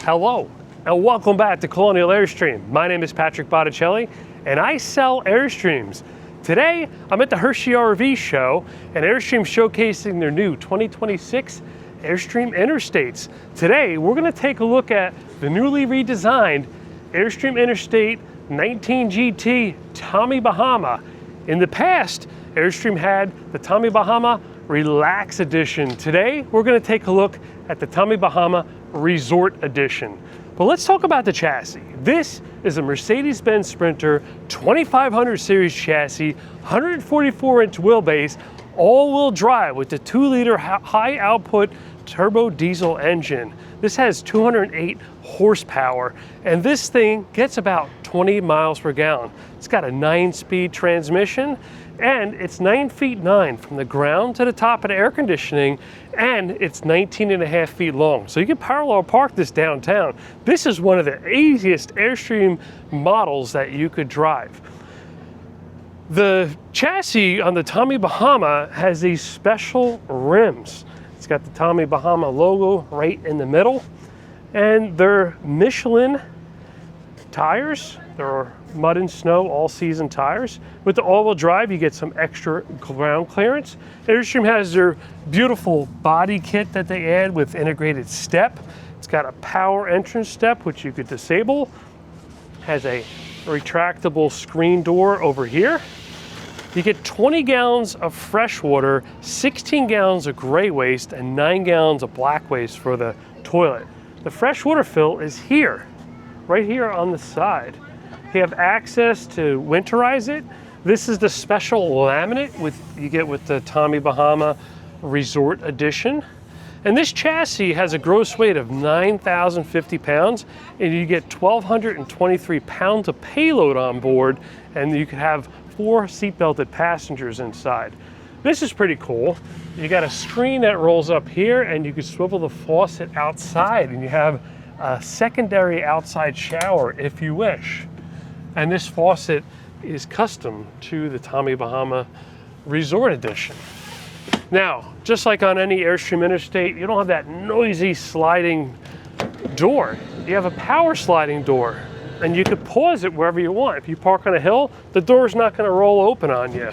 Hello, and welcome back to Colonial Airstream. My name is Patrick Botticelli, and I sell Airstreams. Today, I'm at the Hershey RV show, and Airstream showcasing their new 2026 Airstream Interstates. Today, we're gonna take a look at the newly redesigned Airstream Interstate 19 GT Tommy Bahama. In the past, Airstream had the Tommy Bahama Relax Edition. Today, we're gonna take a look at the Tommy Bahama Resort Edition. But let's talk about the chassis. This is a Mercedes-Benz Sprinter 2500 series chassis, 144-inch wheelbase, all-wheel drive with the 2-liter high-output turbo diesel engine. This has 208 horsepower, and this thing gets about 20 miles per gallon. It's got a 9-speed transmission, and it's 9 feet 9 from the ground to the top of the air conditioning, and it's 19.5 feet long. So you can parallel park this downtown. This is one of the easiest Airstream models that you could drive. The chassis on the Tommy Bahama has these special rims. It's got the Tommy Bahama logo right in the middle, and they're Michelin tires. They're mud and snow all-season tires. With the all-wheel drive, you get some extra ground clearance. Airstream has their beautiful body kit that they add with integrated step. It's got a power entrance step, which you could disable. Has a retractable screen door over here. You get 20 gallons of fresh water, 16 gallons of gray waste, and 9 gallons of black waste for the toilet. The fresh water fill is here, right here on the side. You have access to winterize it. This is the special laminate you get with the Tommy Bahama Resort Edition. And this chassis has a gross weight of 9,050 pounds, and you get 1,223 pounds of payload on board, and you can have 4 seat-belted passengers inside. This is pretty cool. You got a screen that rolls up here, and you can swivel the faucet outside, and you have a secondary outside shower if you wish. And this faucet is custom to the Tommy Bahama Resort Edition. Now, just like on any Airstream Interstate, you don't have that noisy sliding door. You have a power sliding door, and you could pause it wherever you want. If you park on a hill, the door's not gonna roll open on you.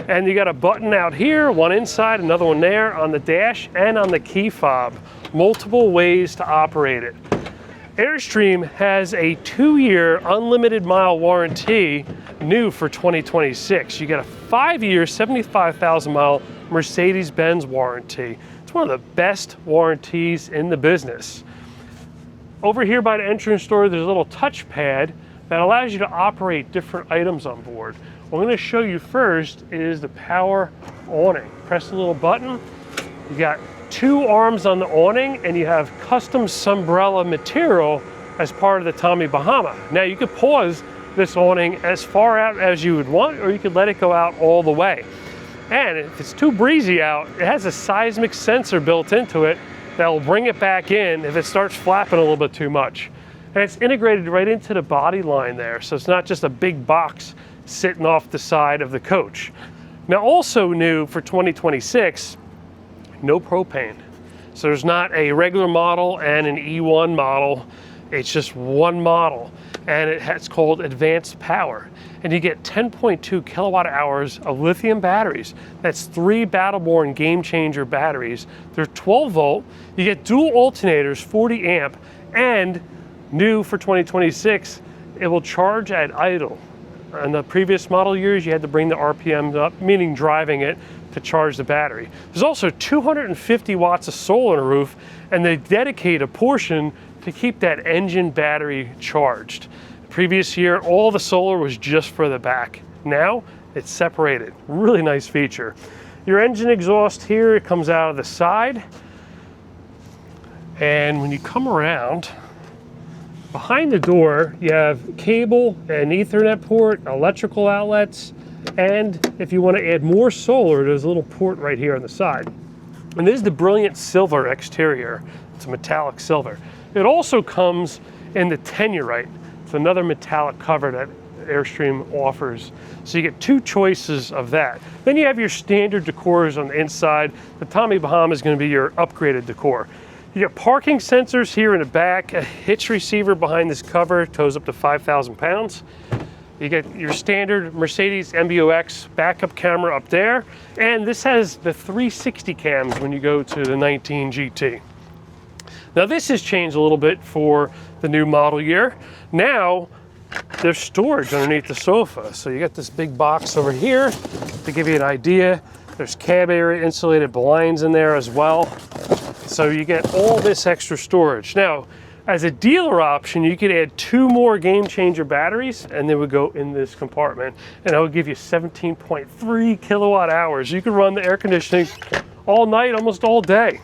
And you got a button out here, one inside, another one there on the dash and on the key fob. Multiple ways to operate it. Airstream has a 2-year unlimited mile warranty new for 2026. You get a 5-year, 75,000 mile Mercedes-Benz warranty. It's one of the best warranties in the business. Over here by the entrance door, there's a little touchpad that allows you to operate different items on board. What I'm going to show you first is the power awning. Press the little button. You got 2 arms on the awning, and you have custom Sunbrella material as part of the Tommy Bahama. Now you could pause this awning as far out as you would want, or you could let it go out all the way. And if it's too breezy out, it has a seismic sensor built into it that will bring it back in if it starts flapping a little bit too much. And it's integrated right into the body line there, so it's not just a big box sitting off the side of the coach. Now also new for 2026, no propane. So there's not a regular model and an E1 model. It's just one model, and it's called Advanced Power. And you get 10.2 kilowatt hours of lithium batteries. That's 3 Battleborn Game Changer batteries. They're 12 volt. You get dual alternators, 40 amp, and new for 2026, it will charge at idle. In the previous model years, you had to bring the RPMs up, meaning driving it, to charge the battery. There's also 250 watts of solar on the roof, and they dedicate a portion to keep that engine battery charged. The previous year, all the solar was just for the back. Now, it's separated. Really nice feature. Your engine exhaust here, it comes out of the side. And when you come around, behind the door, you have cable and Ethernet port, electrical outlets, and if you want to add more solar, there's a little port right here on the side. And this is the brilliant silver exterior. It's a metallic silver. It also comes in the Tellurite. It's another metallic cover that Airstream offers. So you get 2 choices of that. Then you have your standard decors on the inside. The Tommy Bahama is going to be your upgraded decor. You get parking sensors here in the back, a hitch receiver behind this cover, tows up to 5,000 pounds. You get your standard Mercedes MBUX backup camera up there, and this has the 360 cams when you go to the 19 GT. Now this has changed a little bit for the new model year. Now there's storage underneath the sofa. So you got this big box over here to give you an idea. There's cab area insulated blinds in there as well. So you get all this extra storage. Now, as a dealer option, you could add 2 more game changer batteries and they would go in this compartment. And that would give you 17.3 kilowatt hours. You could run the air conditioning all night, almost all day.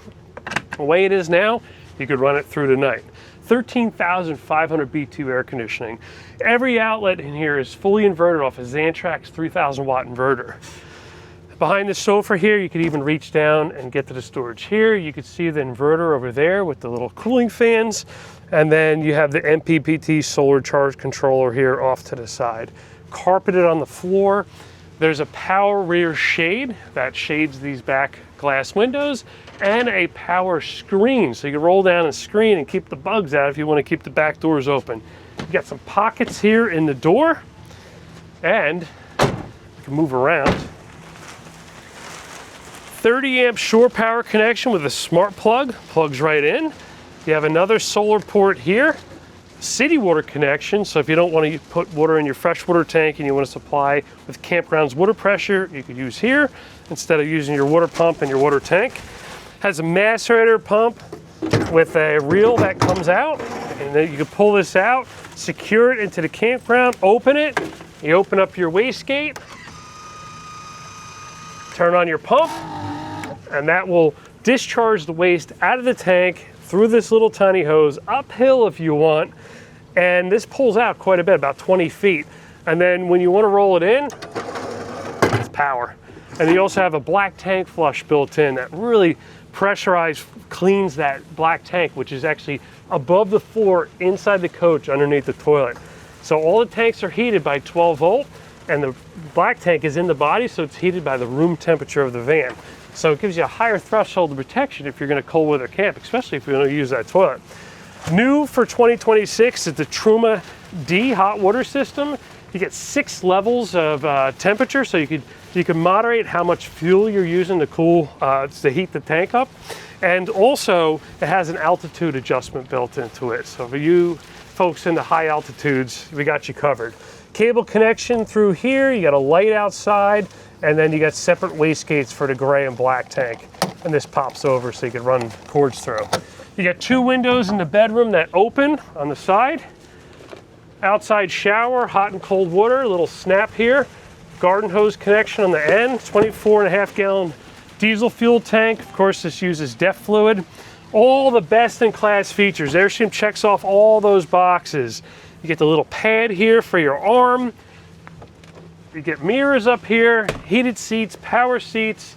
The way it is now, you could run it through the night. 13,500 B2 air conditioning. Every outlet in here is fully inverted off a Xantrex 3,000 watt inverter. Behind the sofa here, you could even reach down and get to the storage here. You could see the inverter over there with the little cooling fans. And then you have the MPPT solar charge controller here off to the side. Carpeted on the floor. There's a power rear shade that shades these back glass windows, and a power screen. So you can roll down a screen and keep the bugs out if you want to keep the back doors open. You got some pockets here in the door, and you can move around. 30 amp shore power connection with a smart plug, plugs right in. You have another solar port here, city water connection, so if you don't want to put water in your freshwater tank and you want to supply with campground's water pressure, you could use here instead of using your water pump in your water tank. Has a macerator pump with a reel that comes out, and then you can pull this out, secure it into the campground, open it, you open up your wastegate, turn on your pump, and that will discharge the waste out of the tank through this little tiny hose, uphill if you want, and this pulls out quite a bit, about 20 feet. And then when you want to roll it in, it's power. And you also have a black tank flush built in that really pressurized, cleans that black tank, which is actually above the floor inside the coach underneath the toilet. So all the tanks are heated by 12 volt, and the black tank is in the body, so it's heated by the room temperature of the van. So it gives you a higher threshold of protection if you're going to cold weather camp, especially if you're going to use that toilet. New for 2026 is the Truma D hot water system. You get 6 levels of temperature, so you can moderate how much fuel you're using to cool, to heat the tank up. And also, it has an altitude adjustment built into it. So for you folks in the high altitudes, we got you covered. Cable connection through here, you got a light outside, and then you got separate wastegates for the gray and black tank. And this pops over so you can run cords through. You got 2 windows in the bedroom that open on the side. Outside shower, hot and cold water, a little snap here. Garden hose connection on the end, 24.5 gallon diesel fuel tank. Of course, this uses DEF fluid. All the best in class features. Airstream checks off all those boxes. You get the little pad here for your arm. You get mirrors up here, heated seats, power seats,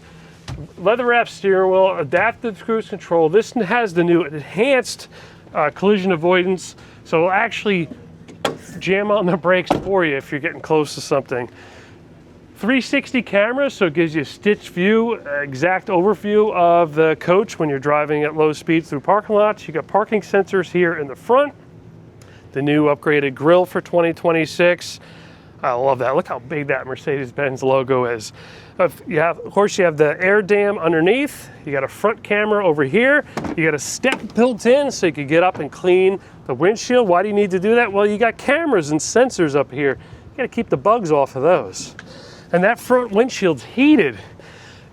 leather wrapped steering wheel, adaptive cruise control. This has the new enhanced collision avoidance, so it'll actually jam on the brakes for you if you're getting close to something. 360 cameras, so it gives you a stitched view, exact overview of the coach when you're driving at low speeds through parking lots. You got parking sensors here in the front. The new upgraded grille for 2026. I love that. Look how big that Mercedes-Benz logo is. Of course, you have the air dam underneath. You got a front camera over here. You got a step built in so you can get up and clean the windshield. Why do you need to do that? Well, you got cameras and sensors up here. You got to keep the bugs off of those. And that front windshield's heated.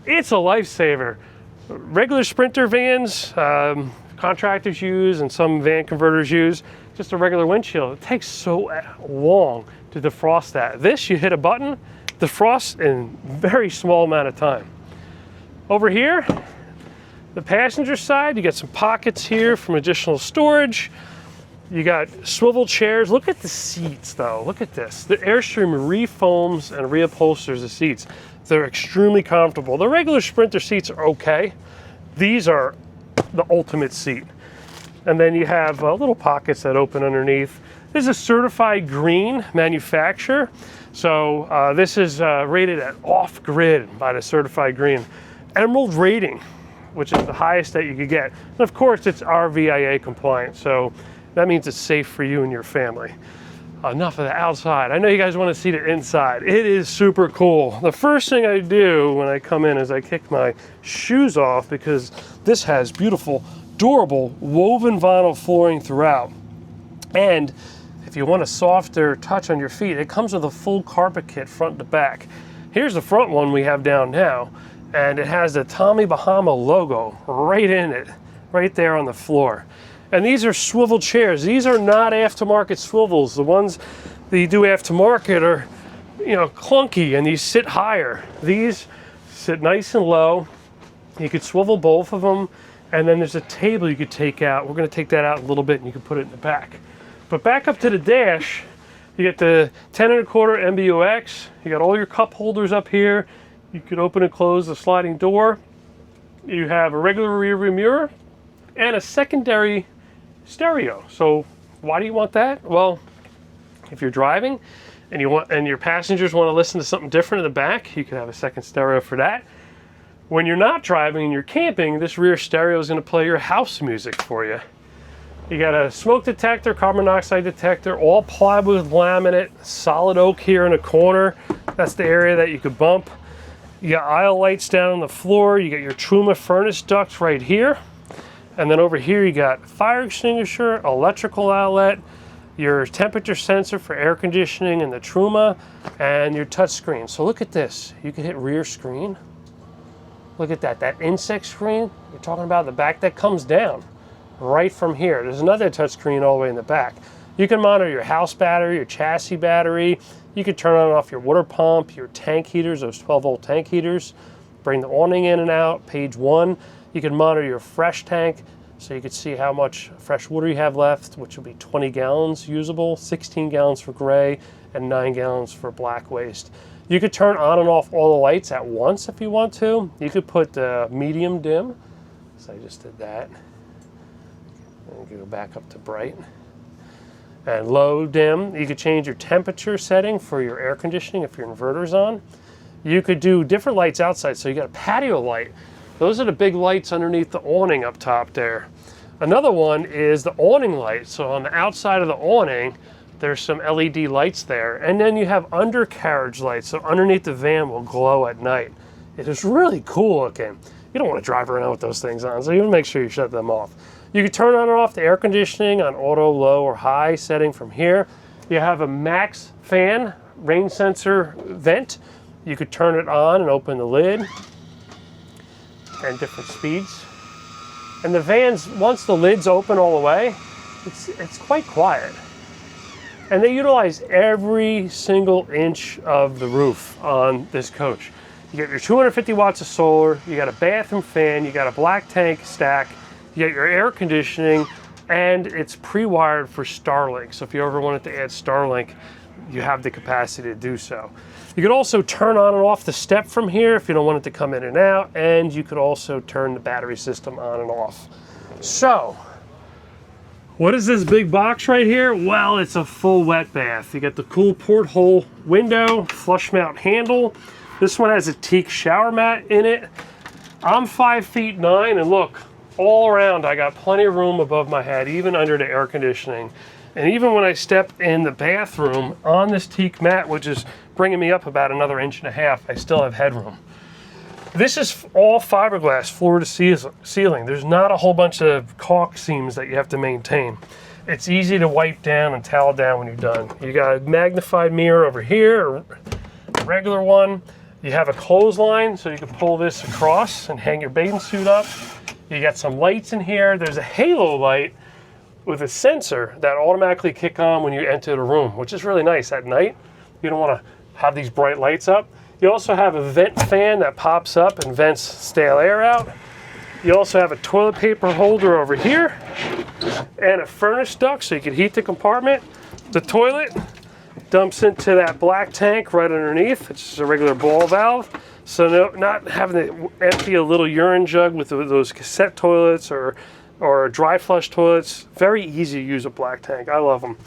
It's a lifesaver. Regular Sprinter vans, contractors use and some van converters use, just a regular windshield. It takes so long to defrost that. This, you hit a button, defrost in a very small amount of time. Over here, the passenger side, you got some pockets here from additional storage. You got swivel chairs. Look at the seats though. Look at this. The Airstream refoams and reupholsters the seats. They're extremely comfortable. The regular Sprinter seats are okay. These are the ultimate seat. And then you have little pockets that open underneath. This is a certified green manufacturer. So this is rated at off-grid by the certified green. Emerald rating. which is the highest that you could get. And of course, it's RVIA compliant, so that means it's safe for you and your family. Enough of the outside. I know you guys want to see the inside. It is super cool. The first thing I do when I come in is I kick my shoes off, because this has beautiful, durable, woven vinyl flooring throughout. And if you want a softer touch on your feet, it comes with a full carpet kit front to back. Here's the front one we have down now, and it has the Tommy Bahama logo right in it, right there on the floor. And these are swivel chairs. These are not aftermarket swivels. The ones that you do aftermarket are, you know, clunky and these sit higher. These sit nice and low. You could swivel both of them, and then there's a table you could take out. We're going to take that out in a little bit, and you can put it in the back. But back up to the dash, you get the 10 1/4 MBUX. You got all your cup holders up here. You could open and close the sliding door. You have a regular rear view mirror and a secondary stereo. So why do you want that? Well, if you're driving and your passengers want to listen to something different in the back, you can have a second stereo for that. When you're not driving and you're camping, this rear stereo is going to play your house music for you. You got a smoke detector, carbon monoxide detector, all plywood laminate, solid oak here in the corner. That's the area that you could bump. You got aisle lights down on the floor. You got your Truma furnace ducts right here. And then over here you got fire extinguisher, electrical outlet, your temperature sensor for air conditioning and the Truma, and your touch screen. So look at this. You can hit rear screen. Look at that. That insect screen you're talking about in the back, that comes down right from here. There's another touch screen all the way in the back. You can monitor your house battery, your chassis battery. You can turn on and off your water pump, your tank heaters, those 12-volt tank heaters. Bring the awning in and out. Page 1. You can monitor your fresh tank, so you can see how much fresh water you have left, which will be 20 gallons usable, 16 gallons for gray, and 9 gallons for black waste. You could turn on and off all the lights at once if you want to. You could put medium dim, so I just did that. And go back up to bright. And low dim, you could change your temperature setting for your air conditioning if your inverter's on. You could do different lights outside, so you got a patio light. Those are the big lights underneath the awning up top there. Another one is the awning light. So on the outside of the awning, there's some LED lights there. And then you have undercarriage lights, so underneath the van will glow at night. It is really cool looking. You don't want to drive around with those things on, so you want to make sure you shut them off. You can turn on and off the air conditioning on auto, low, or high setting from here. You have a max fan, rain sensor vent. You could turn it on and open the lid, and different speeds. And the vans, once the lid's open all the way, it's quite quiet. And they utilize every single inch of the roof on this coach. You get your 250 watts of solar, you got a bathroom fan, you got a black tank stack, you got your air conditioning, and it's pre-wired for Starlink. So if you ever wanted to add Starlink, you have the capacity to do so. You could also turn on and off the step from here if you don't want it to come in and out, and you could also turn the battery system on and off. So, what is this big box right here? Well, it's a full wet bath. You got the cool porthole window, flush mount handle. This one has a teak shower mat in it. I'm 5'9", and look, all around I got plenty of room above my head, even under the air conditioning. And even when I step in the bathroom on this teak mat, which is bringing me up about another 1.5 inches, I still have headroom. This is all fiberglass floor to ceiling. There's not a whole bunch of caulk seams that you have to maintain. It's easy to wipe down and towel down when you're done. You got a magnified mirror over here, a regular one. You have a clothesline, so you can pull this across and hang your bathing suit up. You got some lights in here. There's a halo light with a sensor that automatically kick on when you enter the room, which is really nice at night. You don't want to have these bright lights up. You also have a vent fan that pops up and vents stale air out. You also have a toilet paper holder over here and a furnace duct so you can heat the compartment. The toilet dumps into that black tank right underneath. It's just a regular ball valve. So not having to empty a little urine jug with those cassette toilets or dry flush toilets. Very easy to use a black tank. I love them.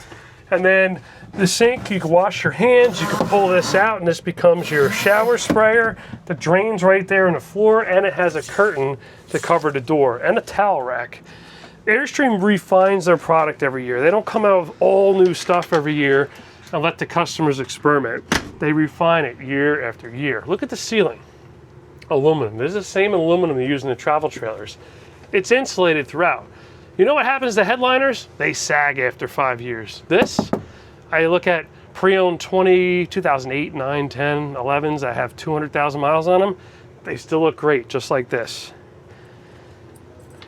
And then the sink, you can wash your hands, you can pull this out, and this becomes your shower sprayer. The drain's right there in the floor, and it has a curtain to cover the door, and a towel rack. Airstream refines their product every year. They don't come out with all new stuff every year and let the customers experiment. They refine it year after year. Look at the ceiling. Aluminum. This is the same aluminum you use in the travel trailers. It's insulated throughout. You know what happens to headliners? They sag after 5 years. This, I look at pre-owned 2008, 9, 10, 11s that have 200,000 miles on them. They still look great, just like this.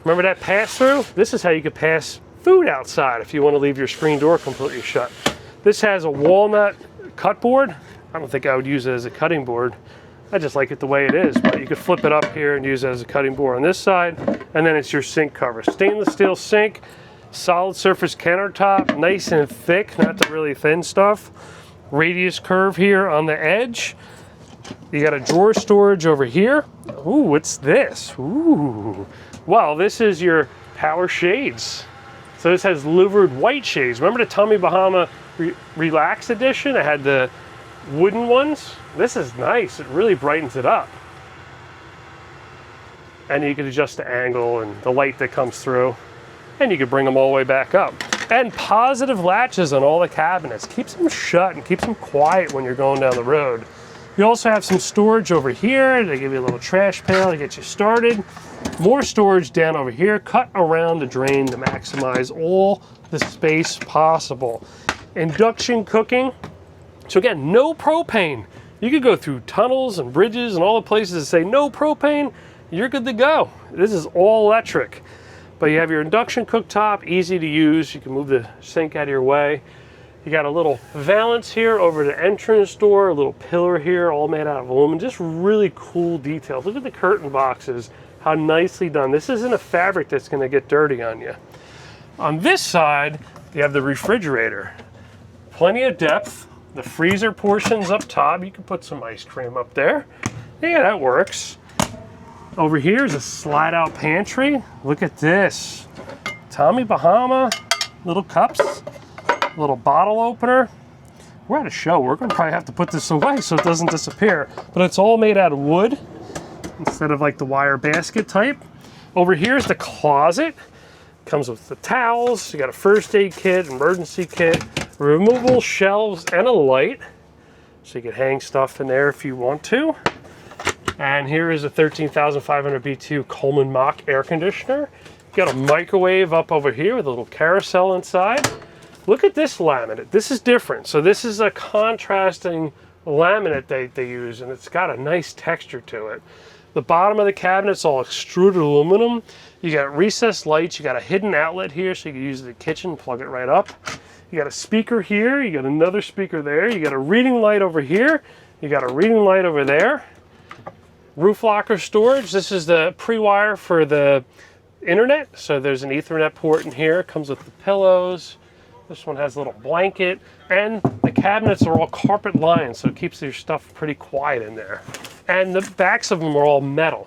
Remember that pass-through? This is how you could pass food outside if you want to leave your screen door completely shut. This has a walnut cut board. I don't think I would use it as a cutting board. I just like it the way it is, but you could flip it up here and use it as a cutting board on this side, and then it's your sink cover. Stainless steel sink, solid surface countertop, nice and thick, not the really thin stuff. Radius curve here on the edge. You got a drawer storage over here. Ooh, what's this? Ooh. Well, this is your power shades. So this has louvered white shades. Remember the Tommy Bahama Relax Edition? It had the wooden ones. This is nice. It really brightens it up. And you can adjust the angle and the light that comes through. And you can bring them all the way back up. And positive latches on all the cabinets. Keeps them shut and keeps them quiet when you're going down the road. You also have some storage over here. They give you a little trash pail to get you started. More storage down over here. Cut around the drain to maximize all the space possible. Induction cooking. So again, no propane. You could go through tunnels and bridges and all the places that say no propane. You're good to go. This is all electric. But you have your induction cooktop, easy to use. You can move the sink out of your way. You got a little valance here over the entrance door, a little pillar here, all made out of aluminum. Just really cool details. Look at the curtain boxes, how nicely done. This isn't a fabric that's gonna get dirty on you. On this side, you have the refrigerator. Plenty of depth. The freezer portion's up top. You can put some ice cream up there. Yeah, that works. Over here is a slide out pantry. Look at this. Tommy Bahama, little cups, little bottle opener. We're at a show. We're gonna probably have to put this away so it doesn't disappear. But it's all made out of wood instead of like the wire basket type. Over here is the closet. Comes with the towels. You got a first aid kit, emergency kit, removable shelves, and a light. So you can hang stuff in there if you want to. And here is a 13,500 BTU Coleman Mach air conditioner. You got a microwave up over here with a little carousel inside. Look at this laminate. This is different. So this is a contrasting laminate they use, and it's got a nice texture to it. The bottom of the cabinet's all extruded aluminum. You got recessed lights. You got a hidden outlet here, so you can use the kitchen, plug it right up. You got a speaker here. You got another speaker there. You got a reading light over here. You got a reading light over there. Roof locker storage. This is the pre-wire for the internet. So there's an Ethernet port in here. It comes with the pillows. This one has a little blanket. And the cabinets are all carpet lined, so it keeps your stuff pretty quiet in there. And the backs of them are all metal.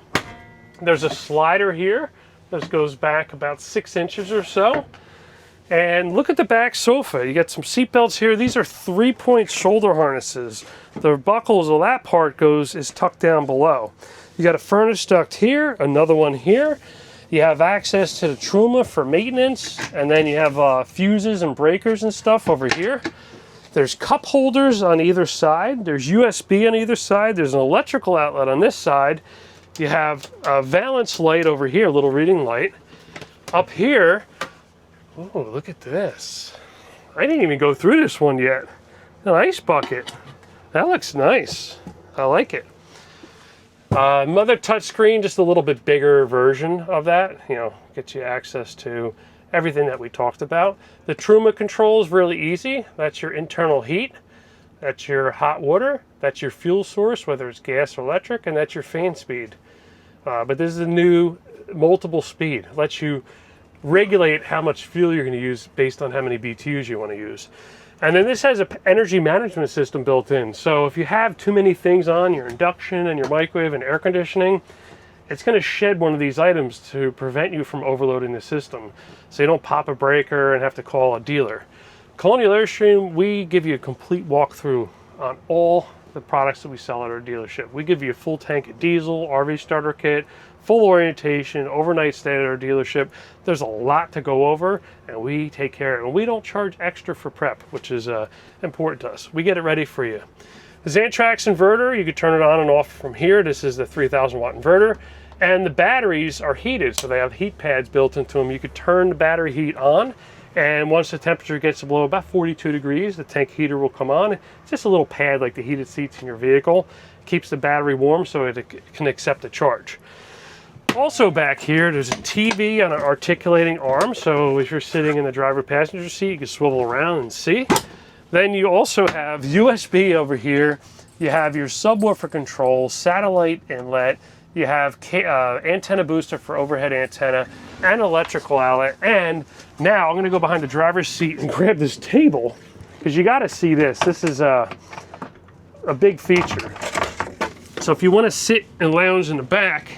There's a slider here. This goes back about 6 inches or so. And look at the back sofa. You got some seat belts here. These are 3-point shoulder harnesses. The buckles of that part is tucked down below. You got a furnace duct here, another one here. You have access to the Truma for maintenance, and then you have fuses and breakers and stuff over here. There's cup holders on either side. There's USB on either side. There's an electrical outlet on this side. You have a valance light over here, a little reading light. Up here, oh, look at this. I didn't even go through this one yet. An ice bucket. That looks nice. I like it. Another touchscreen, just a little bit bigger version of that. You know, gets you access to everything that we talked about. The Truma control is really easy. That's your internal heat. That's your hot water. That's your fuel source, whether it's gas or electric, and that's your fan speed. But this is a new multiple speed. It lets you regulate how much fuel you're going to use based on how many BTUs you want to use. And then this has an energy management system built in. So if you have too many things on, your induction and your microwave and air conditioning, it's going to shed one of these items to prevent you from overloading the system. So you don't pop a breaker and have to call a dealer. Colonial Airstream, we give you a complete walkthrough on all the products that we sell at our dealership. We give you a full tank of diesel, RV starter kit, full orientation, overnight stay at our dealership. There's a lot to go over, and we take care of it. And we don't charge extra for prep, which is important to us. We get it ready for you. The Xantrax inverter, you can turn it on and off from here. This is the 3,000 watt inverter. And the batteries are heated, so they have heat pads built into them. You could turn the battery heat on, and once the temperature gets below about 42 degrees, the tank heater will come on. It's just a little pad like the heated seats in your vehicle. Keeps the battery warm so it can accept the charge. Also back here, there's a TV on an articulating arm, so if you're sitting in the driver passenger seat, you can swivel around and see. Then you also have USB over here. You have your subwoofer control, satellite inlet. You have antenna booster for overhead antenna and electrical outlet. And now I'm going to go behind the driver's seat and grab this table, because you got to see this. This is a big feature. So if you want to sit and lounge in the back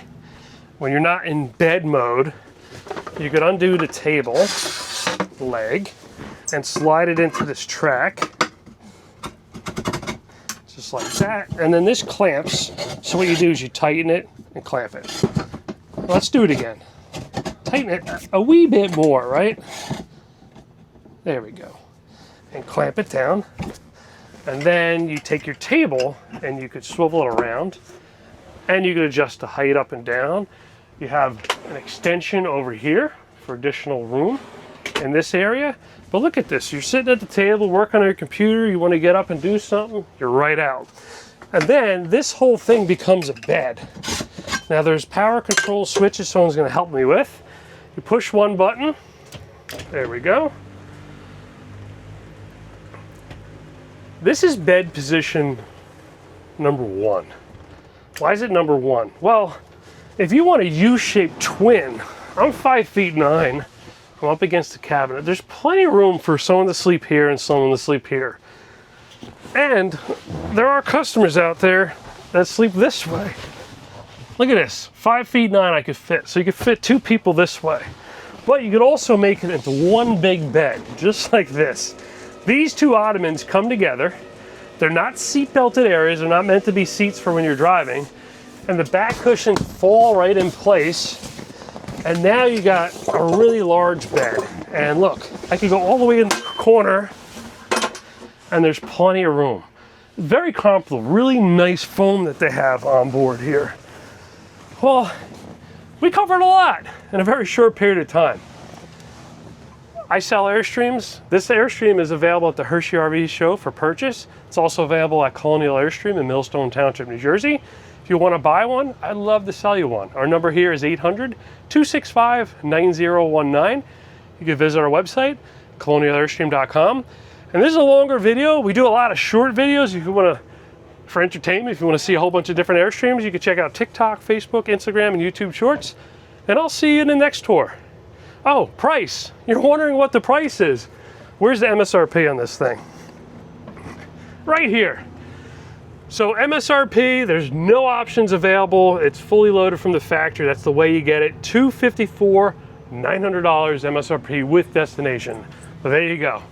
when you're not in bed mode, you could undo the table leg and slide it into this track. Just like that. And then this clamps. So what you do is you tighten it and clamp it. Let's do it again. Tighten it a wee bit more, right? There we go. And clamp it down. And then you take your table and you could swivel it around, and you could adjust the height up and down. You have an extension over here for additional room in this area. But look at this. You're sitting at the table, working on your computer, you want to get up and do something, you're right out. And then this whole thing becomes a bed. Now there's power control switches someone's going to help me with. You push one button. There we go. This is bed position number 1. Why is it number 1? Well, if you want a U-shaped twin, I'm 5'9". I'm up against the cabinet. There's plenty of room for someone to sleep here and someone to sleep here. And there are customers out there that sleep this way. Look at this, 5'9" I could fit. So you could fit 2 people this way. But you could also make it into one big bed, just like this. These 2 ottomans come together. They're not seat belted areas. They're not meant to be seats for when you're driving. And the back cushions fall right in place. And now you got a really large bed. And look, I could go all the way in the corner, and there's plenty of room. Very comfortable, really nice foam that they have on board here. Well, we covered a lot in a very short period of time. I sell Airstreams. This Airstream is available at the Hershey RV show for purchase. It's also available at Colonial Airstream in Millstone Township, New Jersey. If you want to buy one, I'd love to sell you one. Our number here is 800-265-9019. You can visit our website, colonialairstream.com. And this is a longer video. We do a lot of short videos. If you want to, for entertainment, if you want to see a whole bunch of different Airstreams, you can check out TikTok, Facebook, Instagram, and YouTube Shorts. And I'll see you in the next tour. Oh, price. You're wondering what the price is. Where's the MSRP on this thing? Right here. So MSRP, there's no options available. It's fully loaded from the factory. That's the way you get it. $254,900 MSRP with destination. So there you go.